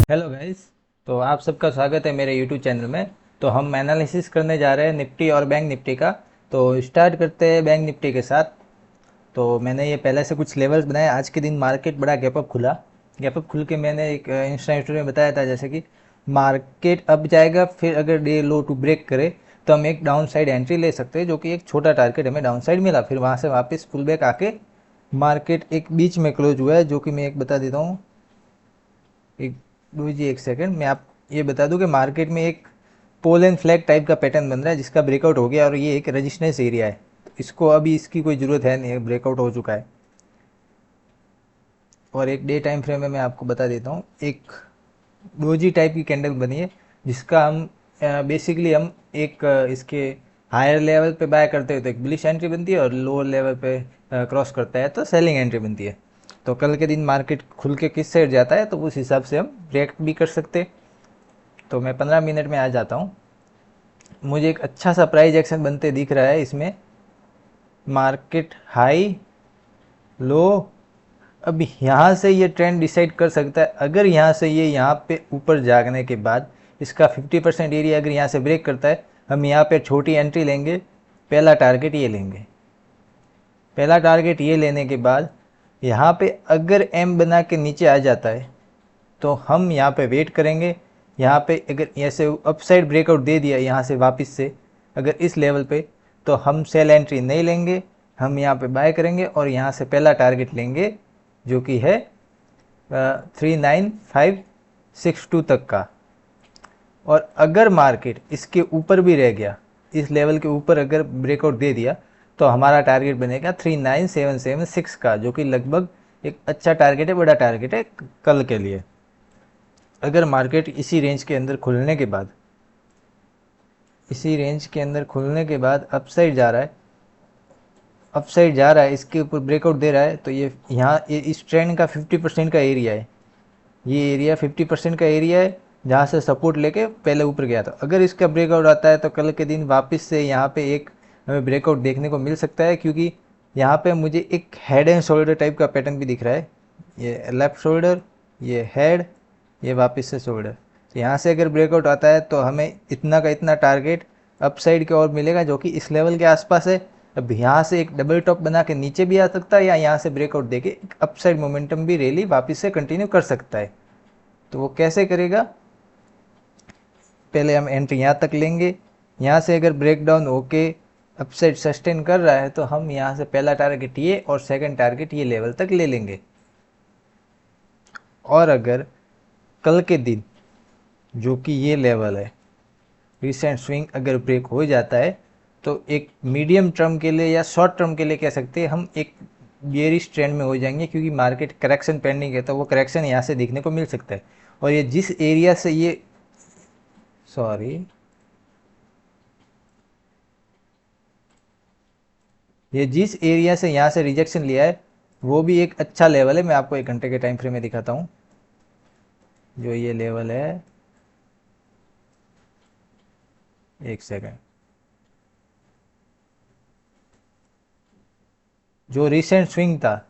Hello guys. तो आप सबका स्वागत है मेरे यूट्यूब चैनल में। तो हम एनालिसिस करने जा रहे हैं निफ्टी और बैंक निफ्टी का। तो स्टार्ट करते हैं बैंक निफ्टी के साथ। तो मैंने ये पहले से कुछ लेवल्स बनाए। आज के दिन मार्केट बड़ा गैप अप खुला। गैप अप खुल के मैंने एक इंस्टा स्टोरी में बताया था, जैसे कि मार्केट अप जाएगा, फिर अगर डे लो टू ब्रेक करे तो हम एक डाउन साइड एंट्री ले सकते हैं, जो कि एक छोटा टारगेट हमें डाउन साइड मिला। फिर वहाँ से वापस पुल बैक आके मार्केट एक बीच में क्लोज हुआ है, जो कि मैं एक बता देता हूँ। एक दो जी एक सेकंड, मैं आप ये बता दूं कि मार्केट में एक पोल एंड फ्लैग टाइप का पैटर्न बन रहा है, जिसका ब्रेकआउट हो गया और ये एक रेजिस्टेंस एरिया है। तो इसको अभी इसकी कोई ज़रूरत है नहीं, ब्रेकआउट हो चुका है। और एक डे टाइम फ्रेम में मैं आपको बता देता हूँ, एक डोजी टाइप की कैंडल बनी है, जिसका हम बेसिकली हम एक इसके हायर लेवल पे बाय करते हैं तो एक बुलिश एंट्री बनती है, और लोअर लेवल पे क्रॉस करता है तो सेलिंग एंट्री बनती है। तो कल के दिन मार्केट खुल के किस साइड जाता है तो उस हिसाब से हम रिएक्ट भी कर सकते हैं। तो मैं 15 मिनट में आ जाता हूँ। मुझे एक अच्छा सा प्राइस एक्शन बनते दिख रहा है इसमें। मार्केट हाई लो, अब यहाँ से ये ट्रेंड डिसाइड कर सकता है। अगर यहाँ से ये यहाँ पे ऊपर जागने के बाद इसका 50% एरिया अगर यहाँ से ब्रेक करता है, हम यहाँ पे छोटी एंट्री लेंगे। पहला टारगेट ये लेंगे। पहला टारगेट ये लेने के बाद यहाँ पे अगर एम बना के नीचे आ जाता है तो हम यहाँ पे वेट करेंगे। यहाँ पे अगर ऐसे अपसाइड ब्रेकआउट दे दिया यहाँ से वापस से अगर इस लेवल पे, तो हम सेल एंट्री नहीं लेंगे, हम यहाँ पे बाय करेंगे और यहाँ से पहला टारगेट लेंगे, जो कि है 39562 तक का। और अगर मार्केट इसके ऊपर भी रह गया, इस लेवल के ऊपर अगर ब्रेकआउट दे दिया, तो हमारा टारगेट बनेगा 39776 का, जो कि लगभग एक अच्छा टारगेट है, बड़ा टारगेट है कल के लिए। अगर मार्केट इसी रेंज के अंदर खुलने के बाद अपसाइड जा रहा है, इसके ऊपर ब्रेकआउट दे रहा है, तो ये यहाँ इस ट्रेंड का 50% का एरिया है। ये एरिया 50% का एरिया है, जहाँ से सपोर्ट लेके पहले ऊपर गया था। अगर इसका ब्रेकआउट आता है तो कल के दिन वापस से यहाँ पे एक हमें ब्रेकआउट देखने को मिल सकता है, क्योंकि यहाँ पे मुझे एक हेड एंड शोल्डर टाइप का पैटर्न भी दिख रहा है। ये लेफ्ट शोल्डर, ये हेड, ये वापस से शोल्डर। तो यहाँ से अगर ब्रेकआउट आता है तो हमें इतना का इतना टारगेट अपसाइड की ओर मिलेगा, जो कि इस लेवल के आसपास है। अब यहाँ से एक डबल टॉप बना के नीचे भी आ सकता है, या यहाँ से ब्रेकआउट देके एक अपसाइड मोमेंटम भी रैली वापस से कंटिन्यू कर सकता है। तो वो कैसे करेगा, पहले हम एंट्री यहाँ तक लेंगे। यहाँ से अगर ब्रेक डाउन होके अपसाइड सस्टेन कर रहा है तो हम यहाँ से पहला टारगेट ये और सेकंड टारगेट ये लेवल तक ले लेंगे। और अगर कल के दिन, जो कि ये लेवल है, रिसेंट स्विंग अगर ब्रेक हो जाता है, तो एक मीडियम टर्म के लिए या शॉर्ट टर्म के लिए कह सकते हैं हम एक बेयरिश ट्रेंड में हो जाएंगे, क्योंकि मार्केट करेक्शन पेंडिंग है, तो वो करेक्शन यहाँ से देखने को मिल सकता है। और ये जिस एरिया से ये सॉरी ये जिस एरिया से यहाँ से रिजेक्शन लिया है, वो भी एक अच्छा लेवल है। मैं आपको 1 घंटे के टाइम फ्रेम में दिखाता हूँ। जो ये लेवल है, एक सेकंड, जो रिसेंट स्विंग था,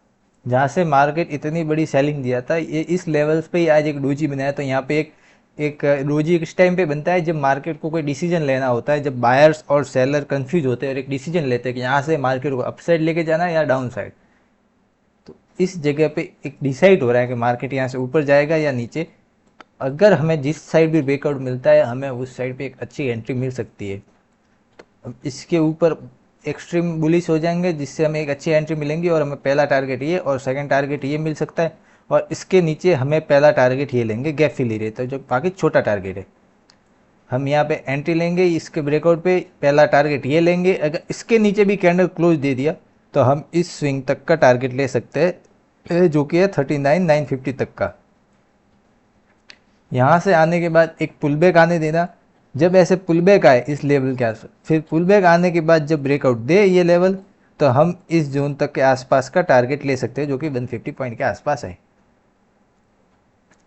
जहाँ से मार्केट इतनी बड़ी सेलिंग दिया था, ये इस लेवल्स पे ही आज एक डोजी बनाया। तो यहाँ पे एक एक डोजी किस टाइम पे बनता है, जब मार्केट को कोई डिसीजन लेना होता है, जब बायर्स और सेलर कंफ्यूज होते हैं और एक डिसीजन लेते हैं कि यहाँ से मार्केट को अपसाइड लेके जाना है या डाउन साइड। तो इस जगह पे एक डिसाइड हो रहा है कि मार्केट यहाँ से ऊपर जाएगा या नीचे। अगर हमें जिस साइड भी ब्रेकआउट मिलता है, हमें उस साइड पे एक अच्छी एंट्री मिल सकती है। अब इसके ऊपर एक्सट्रीम बुलिश हो जाएंगे, जिससे हमें एक अच्छी एंट्री मिलेंगी और हमें पहला टारगेट ये और सेकंड टारगेट ये मिल सकता है। और इसके नीचे हमें पहला टारगेट ये लेंगे, गैप फिल एरिया, तो जो बाकी छोटा टारगेट है, हम यहाँ पे एंट्री लेंगे। इसके ब्रेकआउट पे पहला टारगेट ये लेंगे। अगर इसके नीचे भी कैंडल क्लोज दे दिया तो हम इस स्विंग तक का टारगेट ले सकते हैं, जो कि है 39,950 तक का। यहाँ से आने के बाद एक पुल बैक आने देना। जब ऐसे पुल बैक आए इस लेवल के आसपास, फिर पुल बैक आने के बाद जब ब्रेकआउट दे ये लेवल, तो हम इस जोन तक के आसपास का टारगेट ले सकते हैं, जो कि 150 पॉइंट के आसपास है।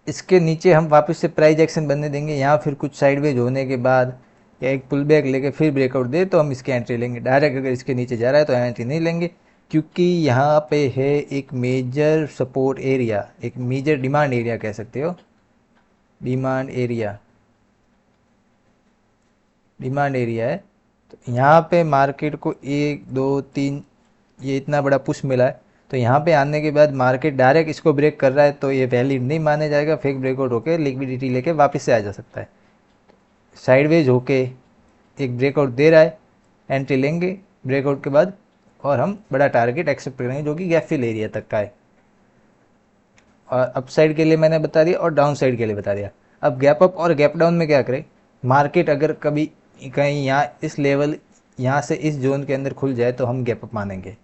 इसके नीचे हम वापस से प्राइस एक्शन बनने देंगे। यहाँ फिर कुछ साइडवेज होने के बाद या एक पुल बैक लेके फिर ब्रेकआउट दे तो हम इसकी एंट्री लेंगे। डायरेक्ट अगर इसके नीचे जा रहा है तो एंट्री नहीं लेंगे, क्योंकि यहाँ पे है एक मेजर सपोर्ट एरिया, एक मेजर डिमांड एरिया कह सकते हो। डिमांड एरिया है। तो यहाँ पे मार्केट को 1 2 3 ये इतना बड़ा पुश मिला है। तो यहाँ पे आने के बाद मार्केट डायरेक्ट इसको ब्रेक कर रहा है तो ये वैलिड नहीं माना जाएगा, फेक ब्रेकआउट होके लिक्विडिटी लेके वापस से आ जा सकता है। साइडवेज होके एक ब्रेकआउट दे रहा है, एंट्री लेंगे ब्रेकआउट के बाद और हम बड़ा टारगेट एक्सेप्ट करेंगे जो कि गैप फिल एरिया तक का है। और अप साइड के लिए मैंने बता दिया और डाउन साइड के लिए बता दिया। अब गैप अप और गैप डाउन में क्या करें, मार्केट अगर कभी कहीं यहाँ इस लेवल यहाँ से इस जोन के अंदर खुल जाए तो हम गैप अप मानेंगे।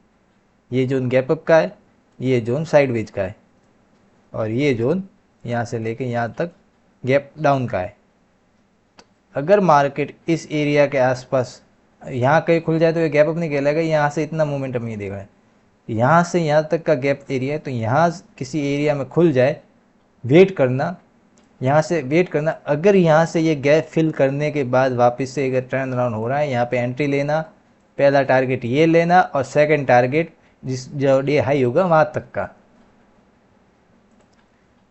ये जोन गैप अप का है, ये जोन साइडवेज का है और ये जोन यहाँ से लेके यहाँ तक गैप डाउन का है। तो अगर मार्केट इस एरिया के आसपास यहाँ कहीं खुल जाए तो ये गैप अप नहीं कहलाएगा, यहाँ से इतना मोमेंटम ये देगा। यहाँ से यहाँ तक का गैप एरिया है तो यहाँ किसी एरिया में खुल जाए, वेट करना, यहाँ से वेट करना। अगर यहाँ से ये गैप फिल करने के बाद वापस से अगर टर्न अराउंड हो रहा है, यहाँ पे एंट्री लेना, पहला टारगेट ये लेना और सेकंड टारगेट जिस जो डे हाई होगा वहाँ तक का।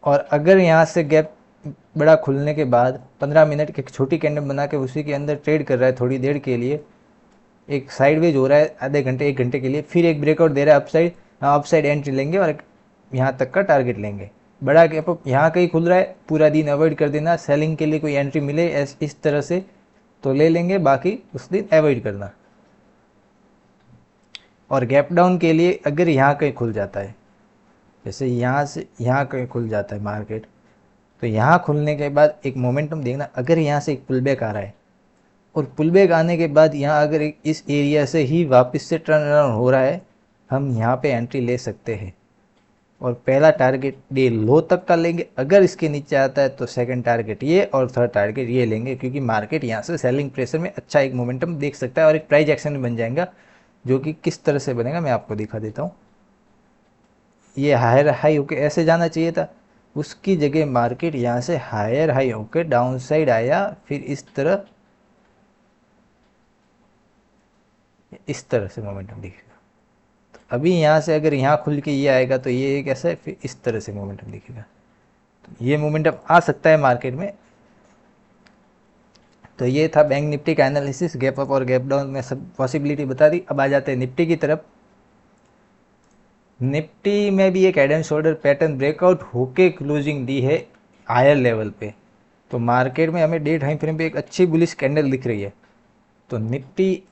और अगर यहाँ से गैप बड़ा खुलने के बाद 15 मिनट की एक छोटी कैंडल बना के उसी के अंदर ट्रेड कर रहा है थोड़ी देर के लिए, एक साइडवेज हो रहा है आधे घंटे 1 घंटे के लिए, फिर एक ब्रेकआउट दे रहा है अपसाइड, अपसाइड एंट्री लेंगे और यहाँ तक का टारगेट लेंगे। बड़ा गैप अप यहाँ कहीं खुल रहा है, पूरा दिन अवॉइड कर देना। सेलिंग के लिए कोई एंट्री मिले इस तरह से तो ले लेंगे, बाकी उस दिन अवॉइड करना। और गैप डाउन के लिए अगर यहाँ कहीं खुल जाता है, जैसे यहाँ से यहाँ कहीं खुल जाता है मार्केट, तो यहाँ खुलने के बाद एक मोमेंटम देखना। अगर यहाँ से एक पुल बैक आ रहा है और पुल बैक आने के बाद यहाँ अगर इस एरिया से ही वापस से टर्न अराउंड हो रहा है, हम यहाँ पे एंट्री ले सकते हैं और पहला टारगेट डे लो तक का लेंगे। अगर इसके नीचे आता है तो सेकंड टारगेट ये और थर्ड टारगेट ये लेंगे, क्योंकि मार्केट यहाँ से सेलिंग प्रेशर में अच्छा एक मोमेंटम देख सकता है और एक प्राइस एक्शन बन जाएगा, जो कि किस तरह से बनेगा मैं आपको दिखा देता हूँ। ये हायर हाई होके ऐसे जाना चाहिए था, उसकी जगह मार्केट यहाँ से हायर हाई होके डाउन साइड आया, फिर इस तरह से मोमेंटम दिखेगा। तो अभी यहाँ से अगर यहाँ खुल के ये आएगा तो ये एक ऐसा है, फिर इस तरह से मोमेंटम दिखेगा। तो ये मोमेंटम आ सकता है मार्केट में। तो ये था बैंक निफ्टी का एनालिसिस, गैप अप और गैप डाउन में सब पॉसिबिलिटी बता दी। अब आ जाते हैं निफ्टी की तरफ। निफ्टी में भी एक head and shoulder pattern breakout होके क्लोजिंग दी है हायर लेवल पे। तो मार्केट में हमें डे टाइम फ्रेम पे एक अच्छी बुलिश कैंडल दिख रही है। तो निफ्टी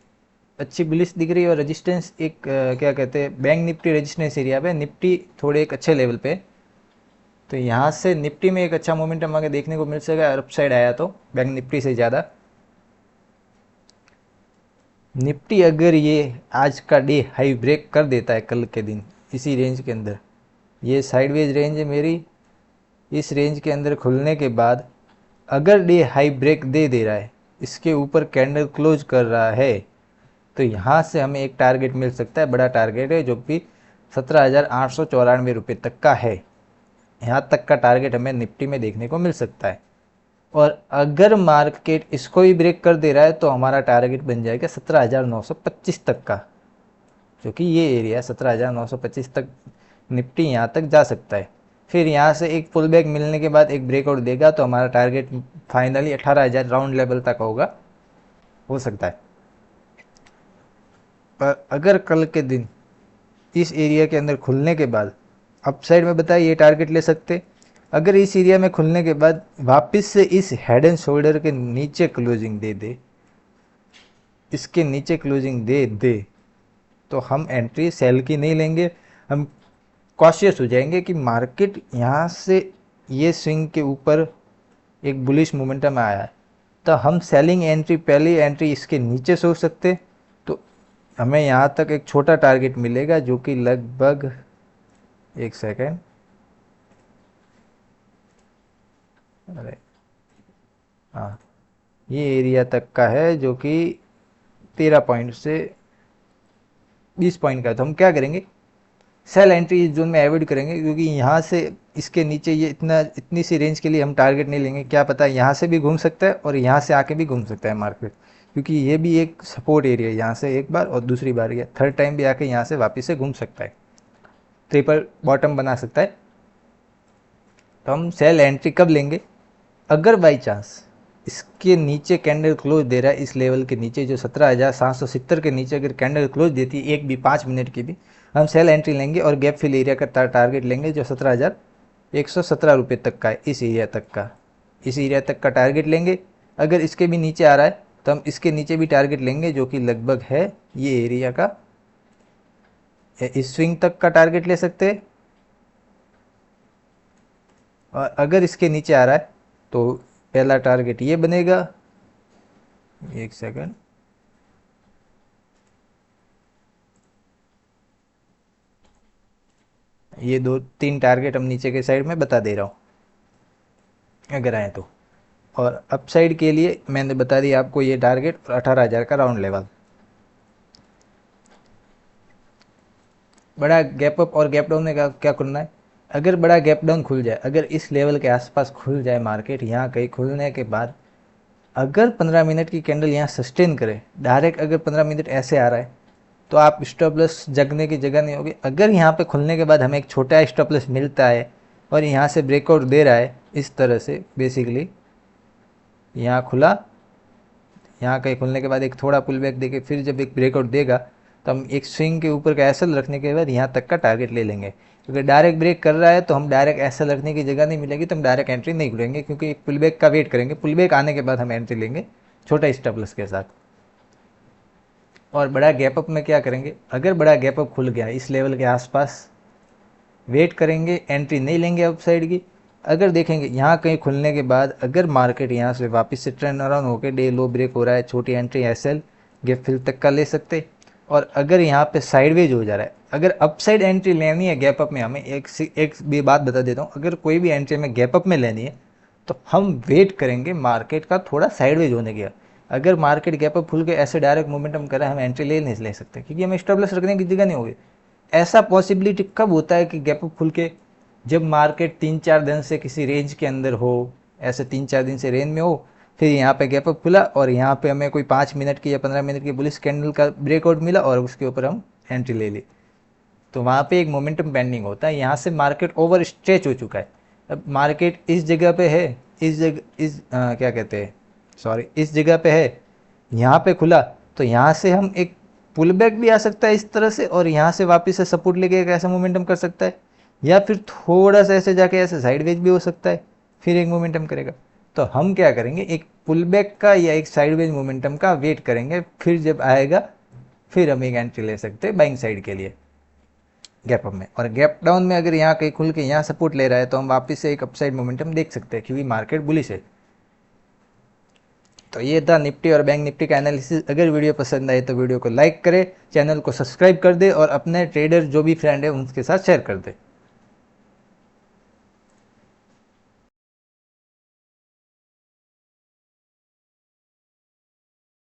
अच्छी बुलिश दिख रही है और रेजिस्टेंस एक क्या कहते हैं, बैंक निफ्टी रेजिस्टेंस एरिया पे, निफ्टी थोड़े एक अच्छे लेवल पे। तो यहाँ से निफ्टी में एक अच्छा मोमेंटम आगे देखने को मिल सकेगा अपसाइड आया तो बैंक निफ्टी से ज़्यादा। निफ्टी अगर ये आज का डे हाई ब्रेक कर देता है कल के दिन इसी रेंज के अंदर, ये साइडवेज रेंज है मेरी, इस रेंज के अंदर खुलने के बाद अगर डे हाई ब्रेक दे रहा है, इसके ऊपर कैंडल क्लोज कर रहा है, तो यहाँ से हमें एक टारगेट मिल सकता है, बड़ा टारगेट है, जो कि 17,894 रुपये तक का है। यहाँ तक का टारगेट हमें निफ्टी में देखने को मिल सकता है। और अगर मार्केट इसको ही ब्रेक कर दे रहा है तो हमारा टारगेट बन जाएगा 17,925 तक का, जो कि ये एरिया 17,925 तक निफ्टी यहाँ तक जा सकता है। फिर यहाँ से एक पुल बैक मिलने के बाद एक ब्रेकआउट देगा तो हमारा टारगेट फाइनली 18,000 राउंड लेवल तक हो सकता है। पर अगर कल के दिन इस एरिया के अंदर खुलने के बाद अपसाइड में बताइए ये टारगेट ले सकते। अगर इस एरिया में खुलने के बाद वापस से इस हेड एंड शोल्डर के नीचे क्लोजिंग दे, इसके नीचे क्लोजिंग दे तो हम एंट्री सेल की नहीं लेंगे, हम कॉशियस हो जाएंगे कि मार्केट यहाँ से ये स्विंग के ऊपर एक बुलिश मोमेंटम आया है, तो हम सेलिंग एंट्री, पहली एंट्री इसके नीचे सोच सकते। तो हमें यहाँ तक एक छोटा टारगेट मिलेगा जो कि लगभग, एक सेकेंड, अरे हाँ, ये एरिया तक का है जो कि 13 पॉइंट से 20 पॉइंट का है। तो हम क्या करेंगे, सेल एंट्री इस जोन में अवॉइड करेंगे, क्योंकि यहाँ से इसके नीचे ये इतनी सी रेंज के लिए हम टारगेट नहीं लेंगे। क्या पता यहाँ से भी घूम सकता है और यहाँ से आके भी घूम सकता है मार्केट, क्योंकि ये भी एक सपोर्ट एरिया है। यहाँ से एक बार और दूसरी बार या थर्ड टाइम भी आके यहाँ से वापस से घूम सकता है, ट्रिपल बॉटम बना सकता है। तो हम सेल एंट्री कब लेंगे, अगर बाई चांस इसके नीचे कैंडल क्लोज दे रहा है, इस लेवल के नीचे जो 17,770 के नीचे अगर कैंडल क्लोज देती है एक भी 5 मिनट की भी, हम सेल एंट्री लेंगे और गैप फिल एरिया का टारगेट लेंगे जो 17,117 रुपये तक का है। इस एरिया तक का टारगेट लेंगे। अगर इसके भी नीचे आ रहा है तो हम इसके नीचे भी टारगेट लेंगे जो कि लगभग है ये एरिया का, इस स्विंग तक का टारगेट ले सकते हैं। और अगर इसके नीचे आ रहा है तो पहला टारगेट ये बनेगा, एक सेकंड, ये 2-3 टारगेट हम नीचे के साइड में बता दे रहा हूँ अगर आए तो। और अपसाइड के लिए मैंने बता दिया आपको ये टारगेट और 18,000 का राउंड लेवल। बड़ा गैप अप और गैप डाउन में क्या करना है, अगर बड़ा गैप डाउन खुल जाए, अगर इस लेवल के आसपास खुल जाए मार्केट, यहाँ कहीं खुलने के बाद अगर 15 मिनट की कैंडल यहाँ सस्टेन करे, डायरेक्ट अगर 15 मिनट ऐसे आ रहा है तो आप स्टॉप लॉस जगने की जगह नहीं होगी। अगर यहाँ पे खुलने के बाद हमें एक छोटा स्टॉप लॉस मिलता है और यहाँ से ब्रेकआउट दे रहा है इस तरह से, बेसिकली यहाँ खुला, यहाँ कहीं खुलने के बाद एक थोड़ा पुल बैक देके फिर जब एक ब्रेकआउट देगा तो हम एक स्विंग के ऊपर का एसएल रखने के बाद यहाँ तक का टारगेट ले लेंगे। क्योंकि डायरेक्ट ब्रेक कर रहा है तो हम डायरेक्ट एसएल रखने की जगह नहीं मिलेगी, तो हम डायरेक्ट एंट्री नहीं लेंगे, क्योंकि एक पुल बैक का वेट करेंगे, पुल बैक आने के बाद हम एंट्री लेंगे छोटा स्टॉप लॉस के साथ। और बड़ा गैप अप में क्या करेंगे, अगर बड़ा गैप अप खुल गया इस लेवल के आसपास, वेट करेंगे, एंट्री नहीं लेंगे अप साइड की। अगर देखेंगे यहाँ कहीं खुलने के बाद अगर मार्केट यहाँ से वापस से ट्रेंड अराउंड होकर डे लो ब्रेक हो रहा है, छोटी एंट्री एसएल गैप फिल तक का ले सकते। और अगर यहाँ पे साइडवेज हो जा रहा है, अगर अप साइड एंट्री लेनी है गैप अप में, हमें एक भी बात बता देता हूँ, अगर कोई भी एंट्री में गैप अप में लेनी है तो हम वेट करेंगे मार्केट का थोड़ा साइडवेज होने के। अगर मार्केट गैप अप खुल के ऐसे डायरेक्ट मोमेंटम करे, हम एंट्री ले सकते, क्योंकि हमें स्टॉप लॉस रखने की जगह नहीं होगी। ऐसा पॉसिबिलिटी कब होता है कि गैप अप खुल के, जब मार्केट 3-4 दिन से किसी रेंज के अंदर हो, ऐसे 3-4 दिन से रेंज में हो, फिर यहाँ पे गैप अप खुला और यहाँ पे हमें कोई 5 मिनट की या 15 मिनट की बुलिश कैंडल का ब्रेकआउट मिला और उसके ऊपर हम एंट्री ले ली, तो वहाँ पे एक मोमेंटम पेंडिंग होता है। यहाँ से मार्केट ओवर स्ट्रेच हो चुका है। अब मार्केट इस जगह पे है, इस जगह पे है, यहाँ पे खुला, तो यहाँ से हम एक पुल बैक भी आ सकता है इस तरह से, और यहाँ से वापस से सपोर्ट लेके एक ऐसा मोमेंटम कर सकता है, या फिर थोड़ा सा ऐसे जाके ऐसे साइडवेज भी हो सकता है, फिर एक मोमेंटम करेगा। तो हम क्या करेंगे, एक पुल बैक का या एक साइडवेज मोमेंटम का वेट करेंगे, फिर जब आएगा फिर हम एक एंट्री ले सकते हैं बाइंग साइड के लिए गैप अप में। और गैप डाउन में अगर यहाँ कहीं खुल के यहाँ सपोर्ट ले रहा है तो हम वापस से एक अपसाइड मोमेंटम देख सकते हैं, क्योंकि मार्केट बुलिश है। तो ये था निफ्टी और बैंक निफ्टी का एनालिसिस। अगर वीडियो पसंद आए तो वीडियो को लाइक करें, चैनल को सब्सक्राइब कर दे और अपने ट्रेडर जो भी फ्रेंड है उनके साथ शेयर कर दे।